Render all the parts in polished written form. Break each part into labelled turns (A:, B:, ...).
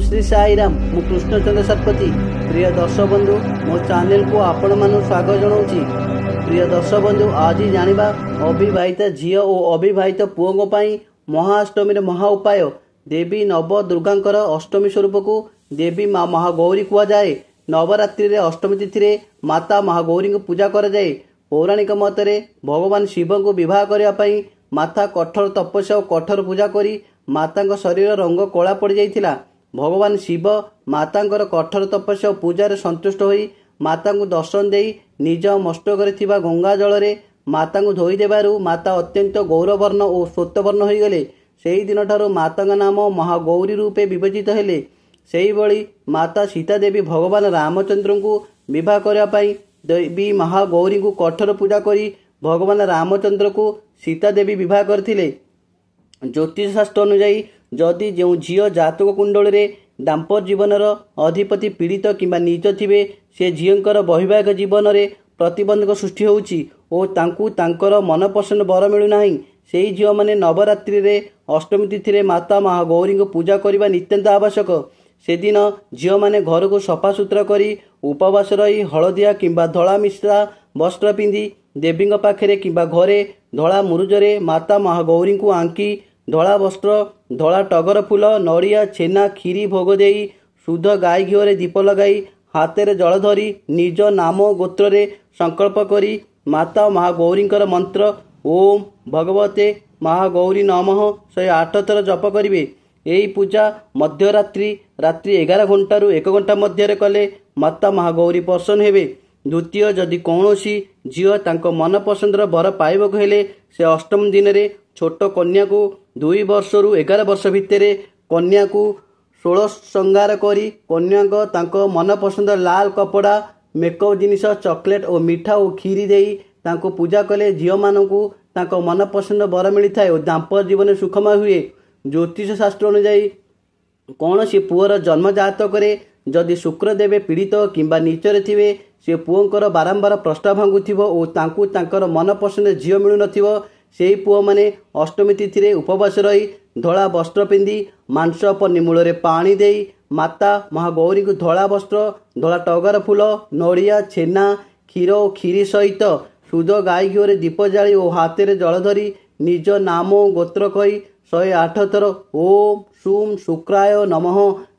A: श्री साईराम मु कृष्णचंद्र शतपथी। प्रिय दर्शक बंधु मो चैनल को आपण मानु स्वागत जनाऊँगी। प्रिय दर्शक बंधु आज जानिबा अविवाहित झील और अविवाहित पुओं पाई महाअष्टमी महा उपाय। देवी नव दुर्गांकर अष्टमी स्वरूप को देवी माँ महागौरी कहुए। नवरात्रि रे अष्टमी तिथि रे माता महागौरी को पूजा कर जाए। पौराणिक मतरे भगवान शिव को विवाह करने माता कठोर तपस्या और कठोर पूजा करी माता शरीर रंग कला पड़ जाइथिला। भगवान शिव माता कठोर तपस्या और पूजार संतुष्ट होई माता को दर्शन दे निज मस्तक थिबा गंगा जल रे माता को धोई देबारु माता अत्यंत गौरवर्ण और श्वेतवर्ण हो गले। सेही दिन ठारू माता नाम महागौरी रूपे विवेचित हेले। सेही भली माता सीता देवी भगवान रामचंद्र को विवाह करने देवी महागौरी को कठोर पूजा करी भगवान रामचंद्र को सीता देवी विवाह करथिले। ज्योतिष शास्त्र अनुसार जदि जो झील जातक कुंडल रे दाम्पत्य जीवनर अधिपति पीड़ित किंबा नीच थिबे से झीलकर वैवाहिक जीवन रे प्रतिबंधक सृष्टि होउची और तांकु तांकर मनपसंद बर मिलु नाही। सेही झील माने नवरात्रि रे अष्टमी तिथि रे माता महागौरी को पूजा करबा नित्यंत आवश्यक। से दिन झील माने घर को सफा सुतरा करी उपवास रही हलदिया किंबा धला मिश्रा वस्त्र पिंधि देवी पाखे किंबा घरे धला मुरुजरे माता महागौरी को आंकी धला वस्त्र धला टगर फूल नड़िया छेना खीरी भोग देई शुद्ध गाई घीओ दीप लगाई हाथ जल धरी निज नाम गोत्र रे संकल्प करी माता महागौरी मंत्र ओम भगवते महागौरी नमः 108 थर जप करिवे। यही पूजा मध्यरात्रि रात्रि 11 घंटारू 1 घंटा मध्य कले माता महागौरी प्रसन्न हेबे। द्वितीय जदि कौनसी झील तांको मन पसंदर बर पाइबक हेले से अष्टम दिन रे छोट कन्या को 2 वर्षरू 11 वर्ष भितर कन्या को 16 श्रृंगार करी कन्या को तांको मन पसंद लाल कपड़ा मेकअप जिनिस चॉकलेट और मिठा और खीरी देई तांको पूजा कले झील मानकू तांको मन पसंद बर मिलता है और दाम्पत्य जीवन सुखमय हुए। ज्योतिष शास्त्र अनुसार कौन सी पुअर जन्म जातक जदि शुक्रदेव पीड़ित किंबा नीचरे थिबे से पुओंकर बारंबार प्रस्ताव भांगुथिबो और तांकु तांकर मन पसंद झील मिलु नथिबो। सेही पुओ माने अष्टमी तिथि रे उपवास रही धला वस्त्र पिंधि मांस पन्नीमूल रे पानी देई माता महागौरी को धला वस्त्र धला टगर फूल नड़िया छेना क्षीर और खीरी सहित शुद्ध गाई घीओ दीप जाली और हाथ में जल धरी निज नाम गोत्र कही 108 थर ओम सुम शुक्राय नमः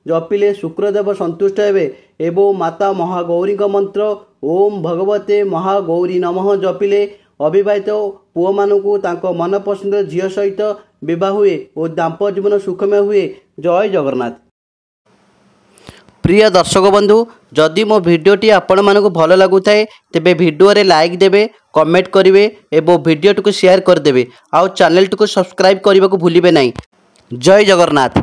A: जपिले शुक्रदेव संतुष्ट हेबे एवं माता महागौरी मंत्र ओम भगवते महागौरी नमः जपिले अविवाहित पुओ मानकू तांको मन पसंद झील सहित विवाह हुए और दाम्पत्य जीवन सुखमय हुए। जय जगन्नाथ। प्रिय दर्शक बंधु जदि मो भिडियोटी आपण मानकू भल लगुताए तेबे भिडियो रे लाइक देबे कमेंट करिवे एवं भिडियोटी को शेयर करदेबे आउ चैनल टी को सब्सक्राइब करने को भूलिबे नहीं। जय जगन्नाथ।